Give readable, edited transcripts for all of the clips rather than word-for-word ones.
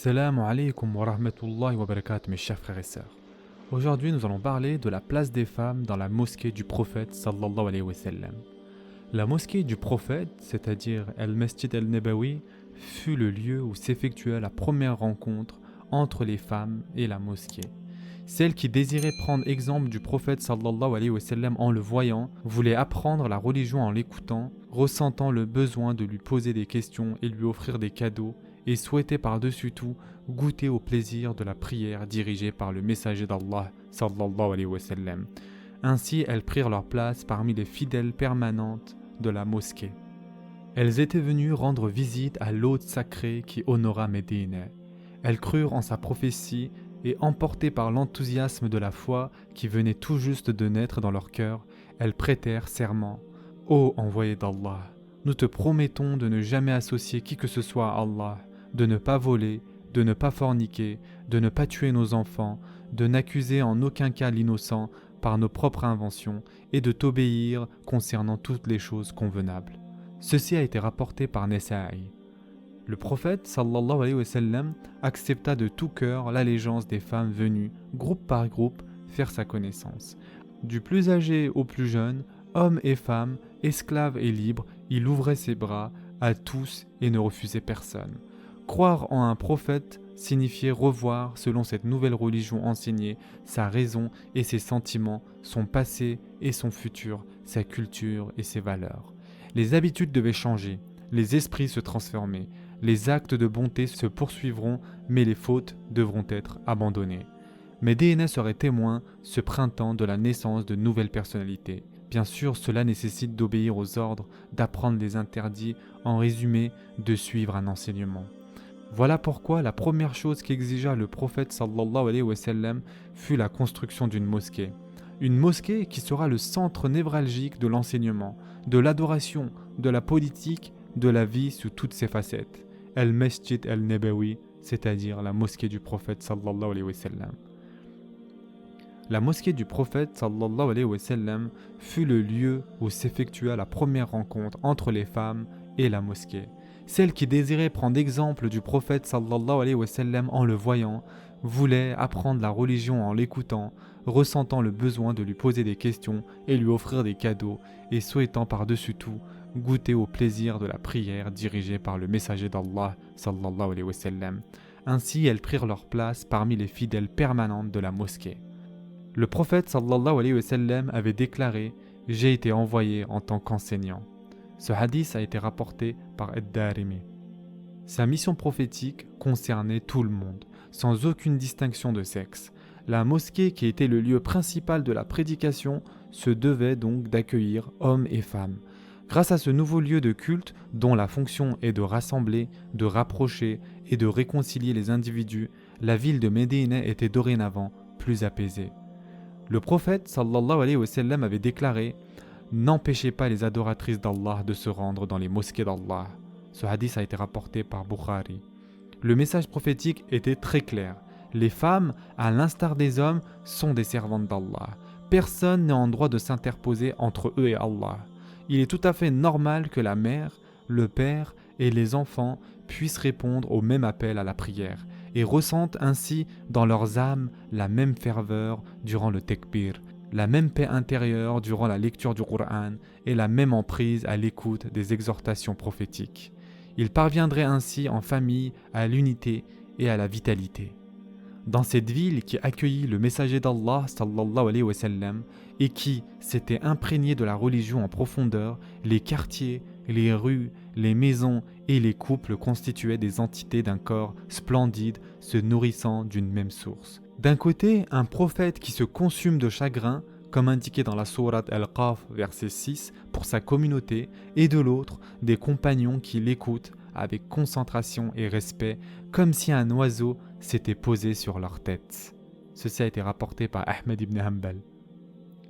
Assalamu alaikum wa rahmatullahi wa barakatuh, mes chers frères et sœurs. Aujourd'hui, nous allons parler de la place des femmes dans la mosquée du prophète sallallahu alayhi wa sallam. La mosquée du prophète, c'est-à-dire Al-Masjid al-Nabawi, fut le lieu où s'effectua la première rencontre entre les femmes et la mosquée. Celles qui désiraient prendre exemple du prophète sallallahu alayhi wa sallam en le voyant, voulaient apprendre la religion en l'écoutant, ressentant le besoin de lui poser des questions et lui offrir des cadeaux, et souhaitaient par-dessus tout goûter au plaisir de la prière dirigée par le messager d'Allah sallallahu alayhi wa sallam. Ainsi, elles prirent leur place parmi les fidèles permanentes de la mosquée. Elles étaient venues rendre visite à l'hôte sacré qui honora Médine. Elles crurent en sa prophétie et emportées par l'enthousiasme de la foi qui venait tout juste de naître dans leur cœur, elles prêtèrent serment. Ô envoyé d'Allah, nous te promettons de ne jamais associer qui que ce soit à Allah, de ne pas voler, de ne pas forniquer, de ne pas tuer nos enfants, de n'accuser en aucun cas l'innocent par nos propres inventions et de t'obéir concernant toutes les choses convenables. Ceci a été rapporté par Nasa'i. Le prophète sallallahu alayhi wa sallam accepta de tout cœur l'allégeance des femmes venues, groupe par groupe, faire sa connaissance. Du plus âgé au plus jeune, hommes et femmes, esclaves et libres, il ouvrait ses bras à tous et ne refusait personne. Croire en un prophète signifiait revoir, selon cette nouvelle religion enseignée, sa raison et ses sentiments, son passé et son futur, sa culture et ses valeurs. Les habitudes devaient changer, les esprits se transformer, les actes de bonté se poursuivront, mais les fautes devront être abandonnées. Médine serait témoin ce printemps de la naissance de nouvelles personnalités. Bien sûr, cela nécessite d'obéir aux ordres, d'apprendre les interdits, en résumé, de suivre un enseignement. Voilà pourquoi la première chose qu'exigea le prophète sallallahu alayhi wa sallam fut la construction d'une mosquée. Une mosquée qui sera le centre névralgique de l'enseignement, de l'adoration, de la politique, de la vie sous toutes ses facettes. Al-Masjid al-Nabawi, c'est-à-dire la mosquée du prophète sallallahu alayhi wa sallam. La mosquée du prophète sallallahu alayhi wa sallam fut le lieu où s'effectua la première rencontre entre les femmes et la mosquée. Celles qui désiraient prendre exemple du prophète sallallahu alayhi wa sallam en le voyant, voulaient apprendre la religion en l'écoutant, ressentant le besoin de lui poser des questions et lui offrir des cadeaux, et souhaitant par-dessus tout goûter au plaisir de la prière dirigée par le messager d'Allah sallallahu alayhi wa sallam. Ainsi, elles prirent leur place parmi les fidèles permanentes de la mosquée. Le prophète sallallahu alayhi wa sallam avait déclaré « J'ai été envoyé en tant qu'enseignant ». Ce hadith a été rapporté par Ad-Darimi. Sa mission prophétique concernait tout le monde, sans aucune distinction de sexe. La mosquée, qui était le lieu principal de la prédication, se devait donc d'accueillir hommes et femmes. Grâce à ce nouveau lieu de culte, dont la fonction est de rassembler, de rapprocher et de réconcilier les individus, la ville de Médine était dorénavant plus apaisée. Le prophète sallallahu alayhi wa sallam avait déclaré « N'empêchez pas les adoratrices d'Allah de se rendre dans les mosquées d'Allah ». Ce hadith a été rapporté par Bukhari. Le message prophétique était très clair. Les femmes, à l'instar des hommes, sont des servantes d'Allah. Personne n'est en droit de s'interposer entre eux et Allah. Il est tout à fait normal que la mère, le père et les enfants puissent répondre au même appel à la prière et ressentent ainsi dans leurs âmes la même ferveur durant le tekbir, la même paix intérieure durant la lecture du Coran et la même emprise à l'écoute des exhortations prophétiques. Ils parviendraient ainsi en famille à l'unité et à la vitalité. Dans cette ville qui accueillit le messager d'Allah sallallahu alayhi wa sallam et qui s'était imprégnée de la religion en profondeur, les quartiers, les rues, les maisons et les couples constituaient des entités d'un corps splendide se nourrissant d'une même source. D'un côté, un prophète qui se consume de chagrin, comme indiqué dans la sourate Al-Qaf, verset 6, pour sa communauté, et de l'autre, des compagnons qui l'écoutent avec concentration et respect, comme si un oiseau s'était posé sur leur tête. Ceci a été rapporté par Ahmed ibn Hanbal.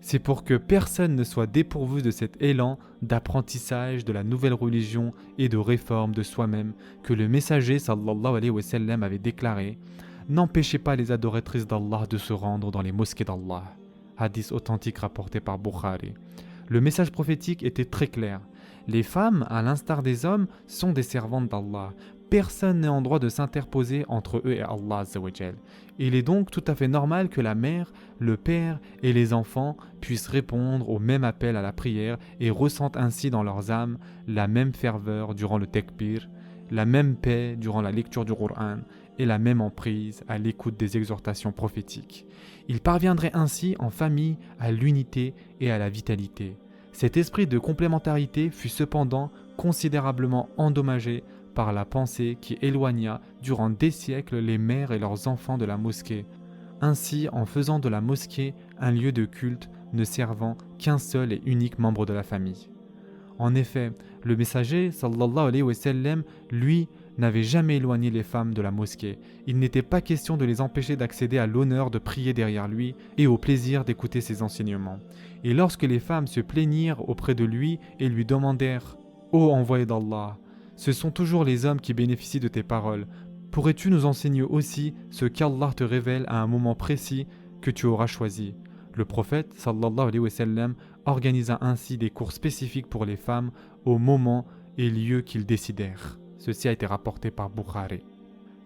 C'est pour que personne ne soit dépourvu de cet élan d'apprentissage de la nouvelle religion et de réforme de soi-même que le messager sallallahu alayhi wa sallam avait déclaré « N'empêchez pas les adoratrices d'Allah de se rendre dans les mosquées d'Allah ». Hadith authentique rapporté par Bukhari. Le message prophétique était très clair. Les femmes, à l'instar des hommes, sont des servantes d'Allah. personne n'est en droit de s'interposer entre eux et Allah Azza wa Jal. Il est donc tout à fait normal que la mère, le père et les enfants puissent répondre au même appel à la prière et ressentent ainsi dans leurs âmes la même ferveur durant le takbir, la même paix durant la lecture du Coran et la même emprise à l'écoute des exhortations prophétiques. Ils parviendraient ainsi en famille à l'unité et à la vitalité. Cet esprit de complémentarité fut cependant considérablement endommagé par la pensée qui éloigna durant des siècles les mères et leurs enfants de la mosquée, ainsi en faisant de la mosquée un lieu de culte ne servant qu'un seul et unique membre de la famille. En effet, le messager sallallahu alayhi wa sallam, lui, n'avait jamais éloigné les femmes de la mosquée. Il n'était pas question de les empêcher d'accéder à l'honneur de prier derrière lui et au plaisir d'écouter ses enseignements. Et lorsque les femmes se plaignirent auprès de lui et lui demandèrent « Ô envoyé d'Allah, ce sont toujours les hommes qui bénéficient de tes paroles. Pourrais-tu nous enseigner aussi ce qu'Allah te révèle à un moment précis que tu auras choisi ?» Le prophète sallallahu alayhi wa sallam organisa ainsi des cours spécifiques pour les femmes au moment et lieu qu'ils décidèrent. Ceci a été rapporté par Bukhari.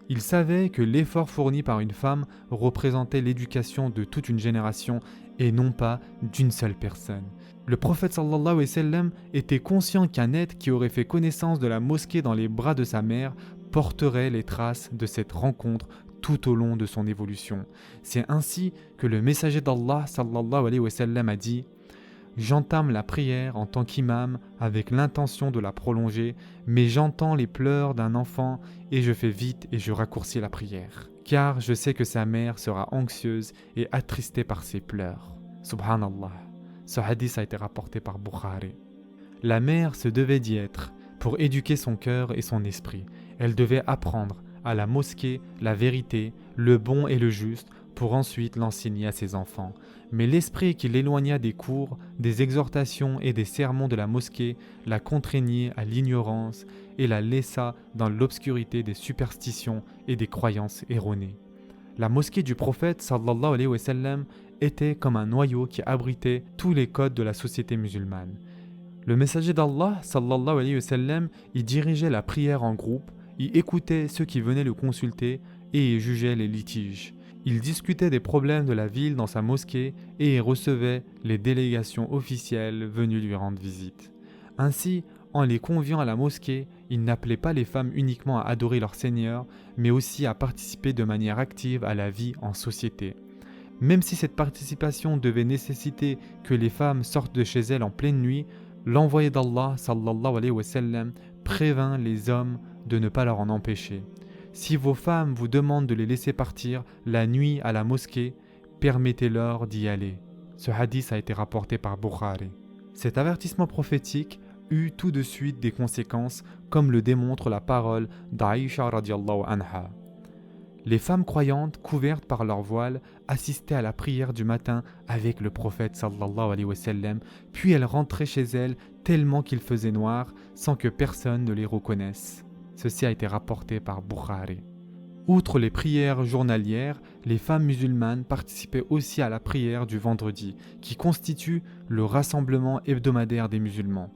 Il savait que l'effort fourni par une femme représentait l'éducation de toute une génération et non pas d'une seule personne. Le prophète sallallahu alayhi wa sallam était conscient qu'un être qui aurait fait connaissance de la mosquée dans les bras de sa mère porterait les traces de cette rencontre tout au long de son évolution. C'est ainsi que le messager d'Allah sallallahu alayhi wa sallam a dit « J'entame la prière en tant qu'imam avec l'intention de la prolonger, mais j'entends les pleurs d'un enfant et je fais vite et je raccourcis la prière, car je sais que sa mère sera anxieuse et attristée par ses pleurs. » Subhanallah. Ce hadith a été rapporté par Bukhari. La mère se devait d'y être pour éduquer son cœur et son esprit. Elle devait apprendre à la mosquée la vérité, le bon et le juste, pour ensuite l'enseigner à ses enfants. Mais l'esprit qui l'éloigna des cours, des exhortations et des sermons de la mosquée la contraignit à l'ignorance et la laissa dans l'obscurité des superstitions et des croyances erronées. La mosquée du prophète sallallahu alayhi wa sallam était comme un noyau qui abritait tous les codes de la société musulmane. Le messager d'Allah sallallahu alayhi wa sallam y dirigeait la prière en groupe, y écoutait ceux qui venaient le consulter et y jugeait les litiges. Il discutait des problèmes de la ville dans sa mosquée et y recevait les délégations officielles venues lui rendre visite. Ainsi, en les conviant à la mosquée, il n'appelait pas les femmes uniquement à adorer leur Seigneur, mais aussi à participer de manière active à la vie en société. Même si cette participation devait nécessiter que les femmes sortent de chez elles en pleine nuit, l'envoyé d'Allah sallallahu alayhi wa sallam prévint les hommes de ne pas leur en empêcher. Si vos femmes vous demandent de les laisser partir la nuit à la mosquée, permettez-leur d'y aller. Ce hadith a été rapporté par Bukhari. Cet avertissement prophétique eut tout de suite des conséquences, comme le démontre la parole d'Aïcha radiallahu anha. Les femmes croyantes, couvertes par leur voile, assistaient à la prière du matin avec le prophète sallallahu alayhi wa sallam, puis elles rentraient chez elles tellement qu'il faisait noir, sans que personne ne les reconnaisse. Ceci a été rapporté par Bukhari. Outre les prières journalières, les femmes musulmanes participaient aussi à la prière du vendredi, qui constitue le rassemblement hebdomadaire des musulmans.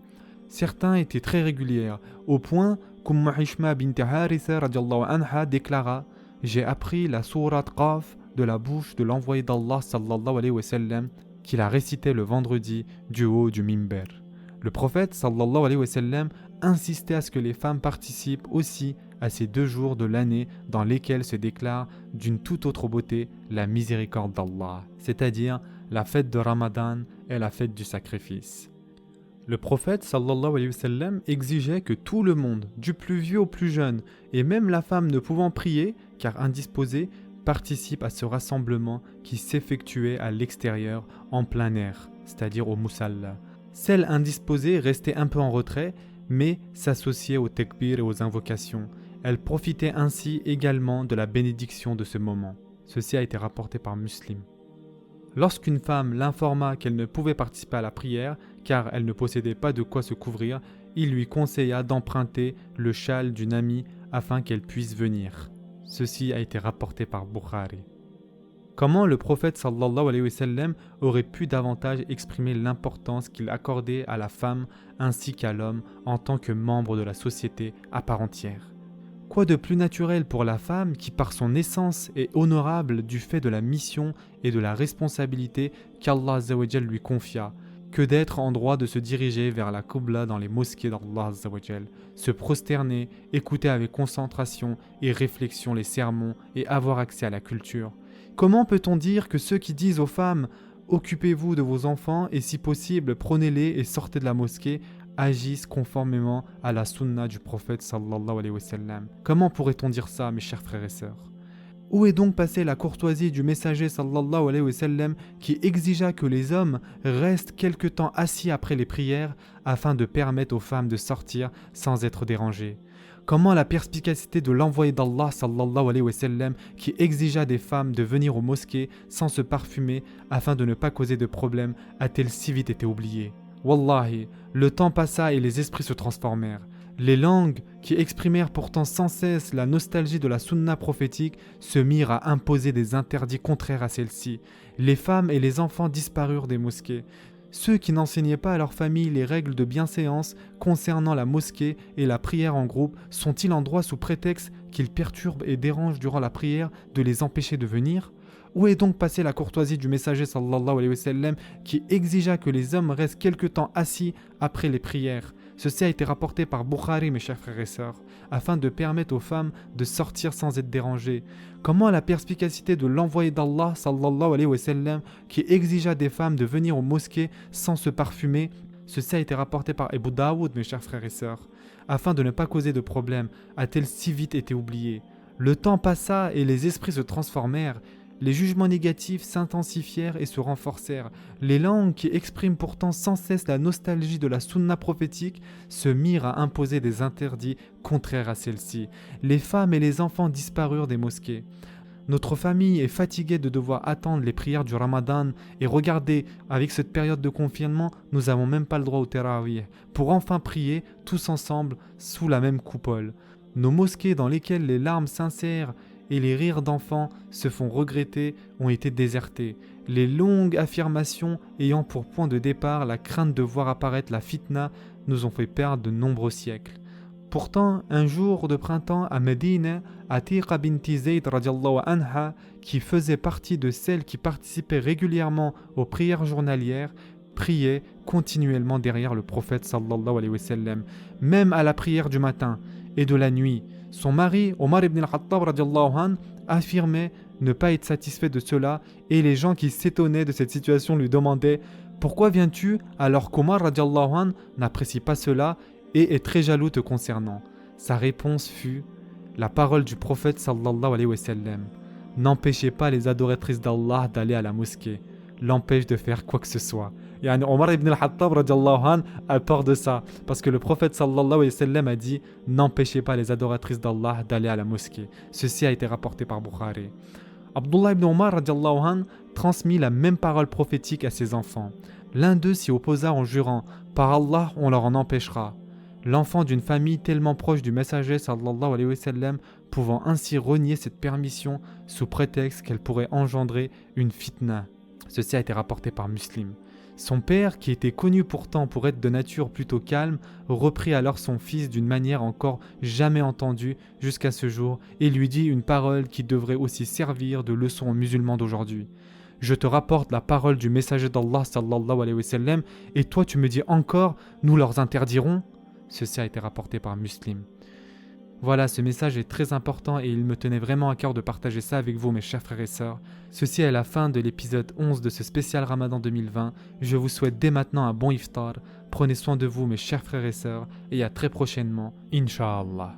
Certains étaient très régulières, au point qu'Umm Hishma bint Haritha radiallahu anha déclara « J'ai appris la sourate Qaf de la bouche de l'envoyé d'Allah sallallahu alayhi wa sallam qui la récitait le vendredi du haut du mimber. » Le prophète sallallahu alayhi wa sallam insistait à ce que les femmes participent aussi à ces 2 jours de l'année dans lesquels se déclare d'une toute autre beauté la miséricorde d'Allah, c'est-à-dire la fête de Ramadan et la fête du sacrifice. Le prophète sallallahu alayhi wa sallam exigeait que tout le monde, du plus vieux au plus jeune, et même la femme ne pouvant prier, car indisposée, participe à ce rassemblement qui s'effectuait à l'extérieur en plein air, c'est-à-dire au musalla. Celles indisposées restaient un peu en retrait, mais s'associaient au takbir et aux invocations. Elles profitaient ainsi également de la bénédiction de ce moment. Ceci a été rapporté par Muslim. Lorsqu'une femme l'informa qu'elle ne pouvait participer à la prière, car elle ne possédait pas de quoi se couvrir, il lui conseilla d'emprunter le châle d'une amie afin qu'elle puisse venir. Ceci a été rapporté par Bukhari. Comment le prophète sallallahu alayhi wa sallam aurait pu davantage exprimer l'importance qu'il accordait à la femme ainsi qu'à l'homme en tant que membre de la société à part entière. Quoi de plus naturel pour la femme qui par son essence est honorable du fait de la mission et de la responsabilité qu'Allah Azza wa Jal lui confia, que d'être en droit de se diriger vers la Qibla dans les mosquées d'Allah Azza wa Jal, se prosterner, écouter avec concentration et réflexion les sermons et avoir accès à la culture. Comment peut-on dire que ceux qui disent aux femmes « Occupez-vous de vos enfants et si possible prenez-les et sortez de la mosquée » agissent conformément à la sunna du prophète sallallahu alayhi wa sallam? Comment pourrait-on dire ça, mes chers frères et sœurs? Où est donc passée la courtoisie du messager sallallahu alayhi wa sallam qui exigea que les hommes restent quelque temps assis après les prières afin de permettre aux femmes de sortir sans être dérangées? Comment la perspicacité de l'envoyé d'Allah sallallahu alayhi wa sallam qui exigea des femmes de venir aux mosquées sans se parfumer afin de ne pas causer de problème a-t-elle si vite été oubliée? Wallahi, le temps passa et les esprits se transformèrent. Les langues, qui exprimèrent pourtant sans cesse la nostalgie de la sunna prophétique, se mirent à imposer des interdits contraires à celle-ci. Les femmes et les enfants disparurent des mosquées. Ceux qui n'enseignaient pas à leur famille les règles de bienséance concernant la mosquée et la prière en groupe sont-ils en droit sous prétexte qu'ils perturbent et dérangent durant la prière de les empêcher de venir? Où est donc passée la courtoisie du messager sallallahu alayhi wa sallam qui exigea que les hommes restent quelque temps assis après les prières? Ceci a été rapporté par Bukhari, mes chers frères et sœurs, afin de permettre aux femmes de sortir sans être dérangées. Comment la perspicacité de l'envoyé d'Allah sallallahu alayhi wa sallam qui exigea des femmes de venir aux mosquées sans se parfumer? Ceci a été rapporté par Abu Daoud, mes chers frères et sœurs, afin de ne pas causer de problème, a-t-elle si vite été oubliée? Le temps passa et les esprits se transformèrent. Les jugements négatifs s'intensifièrent et se renforcèrent. Les langues qui expriment pourtant sans cesse la nostalgie de la sunna prophétique se mirent à imposer des interdits contraires à celle-ci. Les femmes et les enfants disparurent des mosquées. Notre famille est fatiguée de devoir attendre les prières du Ramadan et regardez, avec cette période de confinement, nous n'avons même pas le droit au Tarawih pour enfin prier tous ensemble sous la même coupole. Nos mosquées dans lesquelles les larmes sincères et les rires d'enfants se font regretter ont été désertés. Les longues affirmations ayant pour point de départ la crainte de voir apparaître la fitna nous ont fait perdre de nombreux siècles. Pourtant, un jour de printemps à Médine, Atiqa binti Zayd radiallahu anha, qui faisait partie de celles qui participaient régulièrement aux prières journalières, priait continuellement derrière le prophète sallallahu alayhi wa sallam, même à la prière du matin et de la nuit. Son mari, Omar ibn al-Khattab radiallahu anhu, affirmait ne pas être satisfait de cela et les gens qui s'étonnaient de cette situation lui demandaient « Pourquoi viens-tu alors qu'Omar radiallahu anhu n'apprécie pas cela et est très jaloux te concernant ?» Sa réponse fut « La parole du prophète sallallahu alayhi wa sallam. N'empêchez pas les adoratrices d'Allah d'aller à la mosquée. L'empêche de faire quoi que ce soit. » Yani Omar ibn al-Khattab radiallahu anhu a peur de ça parce que le prophète sallallahu alayhi wa sallam a dit « N'empêchez pas les adoratrices d'Allah d'aller à la mosquée. » Ceci a été rapporté par Bukhari. Abdullah ibn Omar radiallahu anhu transmit la même parole prophétique à ses enfants. L'un d'eux s'y opposa en jurant « Par Allah, on leur en empêchera. » L'enfant d'une famille tellement proche du messager sallallahu alayhi wa sallam pouvant ainsi renier cette permission sous prétexte qu'elle pourrait engendrer une fitna. Ceci a été rapporté par Muslim. Son père, qui était connu pourtant pour être de nature plutôt calme, reprit alors son fils d'une manière encore jamais entendue jusqu'à ce jour et lui dit une parole qui devrait aussi servir de leçon aux musulmans d'aujourd'hui. Je te rapporte la parole du messager d'Allah sallallahu alayhi wa sallam et toi tu me dis encore nous leur interdirons. Ceci a été rapporté par Muslim. Voilà, ce message est très important et il me tenait vraiment à cœur de partager ça avec vous mes chers frères et sœurs. Ceci est la fin de l'épisode 11 de ce spécial Ramadan 2020. Je vous souhaite dès maintenant un bon iftar. Prenez soin de vous mes chers frères et sœurs et à très prochainement, Inch'Allah.